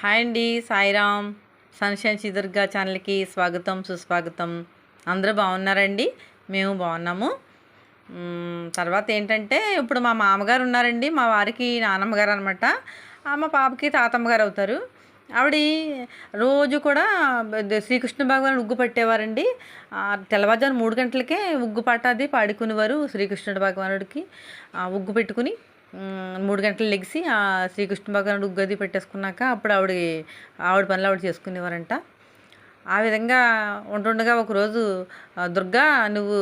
Hi అండి, Sairam. Sunshine Durga ఛానల్కి స్వాగతం, సుస్వాగతం. అందరూ బాగున్నారండి? మేము బాగున్నాము. తర్వాత ఏంటంటే, ఇప్పుడు మా మామగారు ఉన్నారండి. మా వారికి నానమ్మ గారు అనమాట. మా పాపకి తాతమ్మ గారు అవుతారు. ఆవిడ రోజు కూడా శ్రీకృష్ణ భగవానుడు ఉగ్గు పట్టేవారండి. తెల్లవారుజాము 3 గంటలకే ఉగ్గు పాట పాడుకునేవారు. శ్రీకృష్ణుడు భగవానుడికి ఉగ్గు పెట్టుకుని 3 గంటలు లెగిసి శ్రీకృష్ణ భగవానుడు ఉగ్గు అది పెట్టేసుకున్నాక అప్పుడు ఆవిడ పనులు ఆవిడ చేసుకునేవారంట. ఆ విధంగా ఉంటుండగా ఒకరోజు దుర్గా, నువ్వు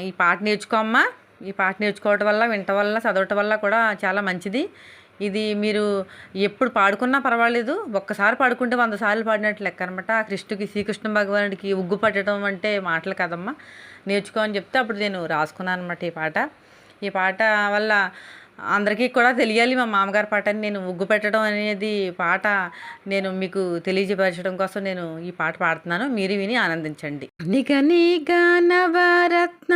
ఈ పాట నేర్చుకోమ్మా, ఈ పాట నేర్చుకోవటం వల్ల, వినటం వల్ల, చదవటం వల్ల కూడా చాలా మంచిది. ఇది మీరు ఎప్పుడు పాడుకున్నా పర్వాలేదు, ఒక్కసారి పాడుకుంటే 100 సార్లు పాడినట్లు లెక్క అనమాట. శ్రీకృష్ణ భగవానుడికి ఉగ్గు పట్టడం అంటే మాటలు కదమ్మా, నేర్చుకో అని చెప్తే అప్పుడు నేను రాసుకున్నాను అనమాట ఈ పాట వల్ల అందరికీ కూడా తెలియాలి మా మామగారి పాట అని. నేను ఉగ్గు పెట్టడం అనేది పాట నేను మీకు తెలియజేపరచడం కోసం నేను ఈ పాట పాడుతున్నాను. మీరు విని ఆనందించండి. నిగ నిగ నవరత్న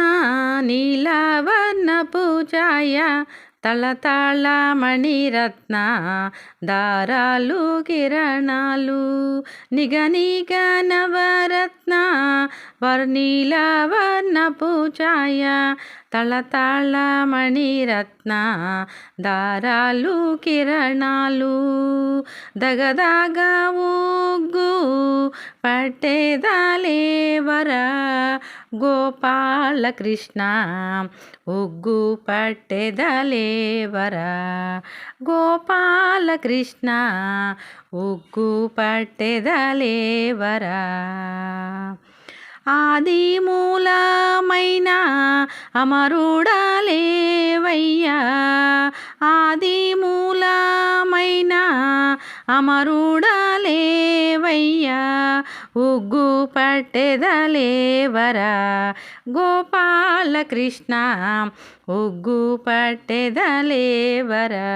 నీలవర్ణ పూజాయ తళతళ మణిరత్న దారాలు కిరణాలు. నిగ నిగ నవరత్న నీలవర్ణ పూజాయ తళతళ మణిరత్న దారాలు కిరణాలు. దగదగ ఉగ్గు పట్టేదలేవరా గోపాలకృష్ణ, ఉగ్గు పట్టెదలేవరా గోపాలకృష్ణ, ఉగ్గు పట్టెదలేవరా. ఆది మూలమైన అమరుడలేవయ్యా, ఆది మూలమైన అమరుడలేవయ్యా, ఉగ్గు పట్టెదలేవరా గోపాలకృష్ణ, ఉగ్గు పట్టెదలేవరా.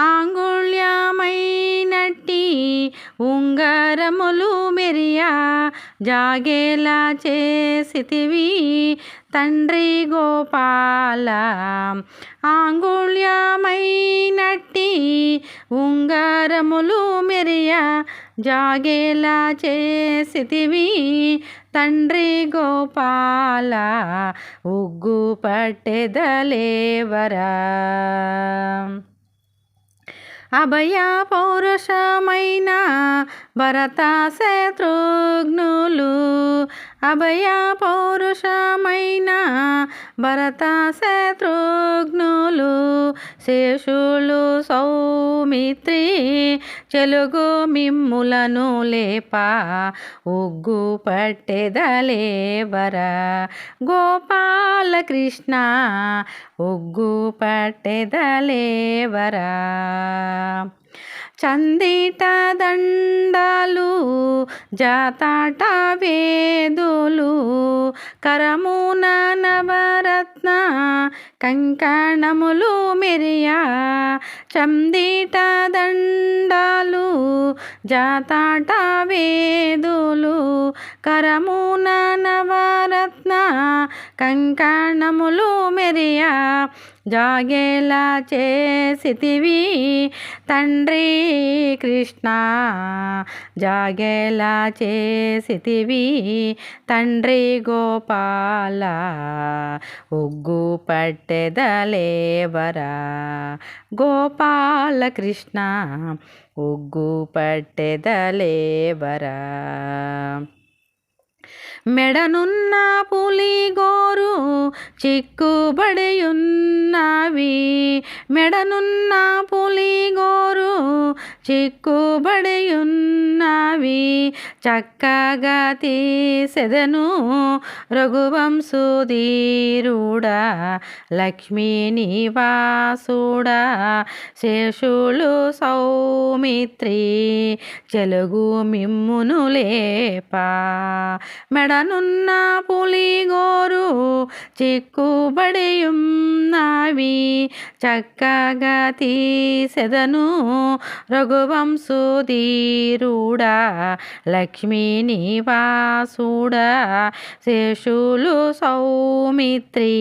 ఆంగుళ్యమైనట్టి ఉంగరములు మెరియా జాగేలా చేసితివి తండ్రి గోపాల. ఆంగుళ్యమైనట్టి ఉంగరములు మెరియా జాగేలా చేసితివి తండ్రి గోపాల, ఉగ్గు పట్టెదలేవరా. అభయ పౌరుషమైన భరత శత్రుఘ్నులు, అభయ పౌరుషమైన భరత శత్రుఘ్నులు, శేషులు సౌమిత్రి చెలుగు మిమ్ములను లేపా ఉగ్గు పట్టెదలేవరా గోపాలకృష్ణ, ఉగ్గు పట్టెదలేవరా. చందిట దండాలు జాతాట వేదులు, కరమున నవరత్న కంకణములు మెరియా. చందిట దండాలు జాతాట వేదులు, కరమున నవరత్న కంకణములు మెరియా జాగేలా చేసితివి తండ్రి కృష్ణ, జాగేలా చేసితివి తండ్రి గోపాల, ఉగ్గు పట్టెదలేవరా గోపాలకృష్ణ, ఉగ్గు పట్టెదలేవరా. మెడనున్న పులిగోరు చిక్కుబడియున్నవి, మెడనున్న పులిగోరు చిక్కుబడియున్నవి, చక్కగా తీసెదను రఘువంశుధీరుడా లక్ష్మీ నివాసుడా. శేషులు సౌమిత్రి చెలుగు మిమ్మును లేపా, మెడనున్న పులిగోరు చిక్కుబడియున్నవి, చక్కగా తీసెదను రఘువంశుధీరుడా లక్ష్మీ నివాసుడా. శేషులు సౌమిత్రి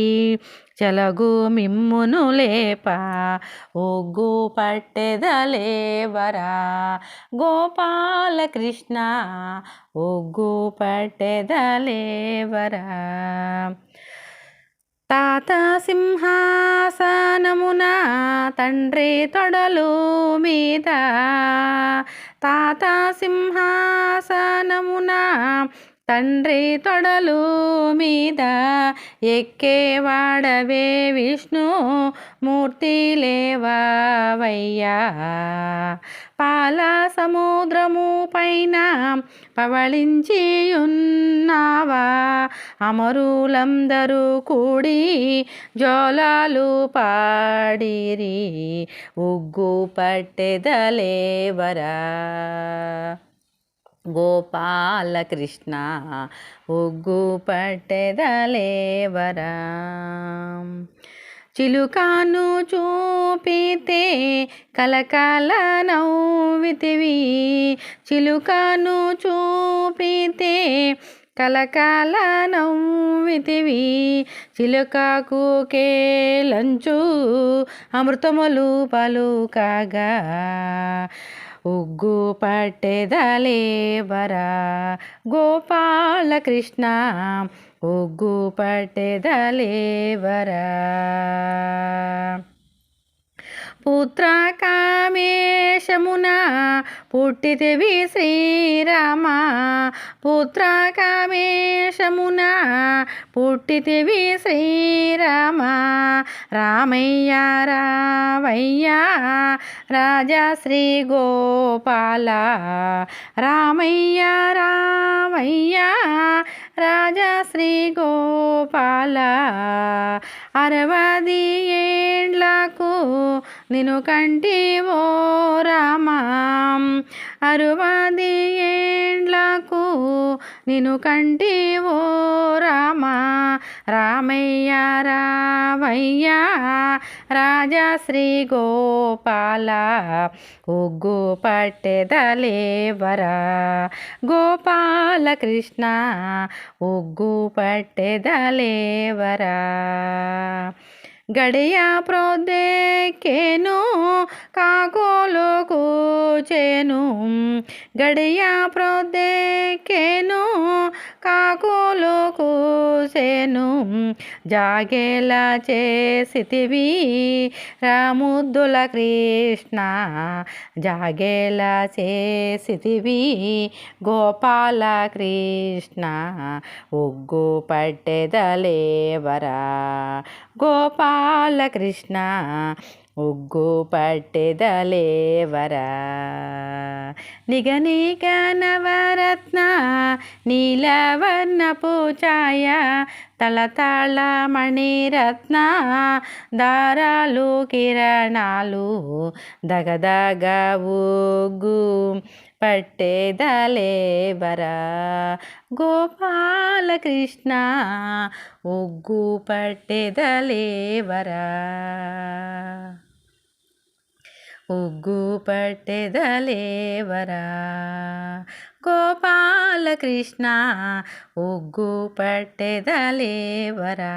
చెలగు మిమ్మును లేప ఒగ్గు పట్టెదలేవరా గోపాలకృష్ణ ఒగ్గు పట్టెదలేవరా తాత సింహాసనమున తండ్రి తొడలు మీద తాత సింహాసనమున తండ్రి తొడలు మీద ఎక్కేవాడవే విష్ణు మూర్తి లేవయ్యా పాల సముద్రము పైన పవళించి ఉన్నావా అమరులందరూ కూడి జోలాలు పాడిరి ఉగ్గు పట్టెదలేవరా గోపాలకృష్ణ ఒగ్గు పట్టెదలేవరా చిలుకాను చూపితే కలకాల నవ్వితివి చిలుకాను చూపితే కలకాల నవ్వితివి చిలుకకు కేలంచు అమృతములు పలుకగా ఉగ్గు పట్టెదలేవరా గోపాలకృష్ణ ఒగ్గు పట్టెదలేవరా పుత్ర కామేశమున పుట్టితివి శ్రీరామ పుత్ర కామేశమున పుట్టితివి శ్రీరామ రామయ్య రావయ్య రాజా శ్రీ గోపాల రామయ్య రావయ్య రాజా శ్రీ గోపాల 60 ఏండ్లకు నిన్ను కంటివో రామా 60 ఏండ్లకు నిన్ను కంటివో రామా రామయ్య రావయ్య రాజా శ్రీ గోపాల ఒగ్గు పట్టెదలేవరా గోపాలకృష్ణ ఒగ్గు పట్టెదలేవరా గడియ ప్రొద్దెక్కెను కాకోలు కూచెను గడియ ప్రొద్దెక్కెను కాకోలు కూచెను జాగేలా చేసితివి రాముద్దుల కృష్ణ జాగేలా చేసితివి గోపాల కృష్ణ ఒగ్గు పట్టెదలేవరా గోపాలకృష్ణ ఒగ్గు పట్టెదలేవరా నిగనిక నవరత్న నీలవర్ణపు ఛాయ తళతళ మణిరత్న దారాలు కిరణాలు దగదగ ఒగ్గు పట్టెదలేవరా గోపాలకృష్ణ ఒగ్గు పట్టెదలేవరా ఒగ్గు పట్టెదలేవరా గోపాలకృష్ణ ఒగ్గు పట్టెదలేవరా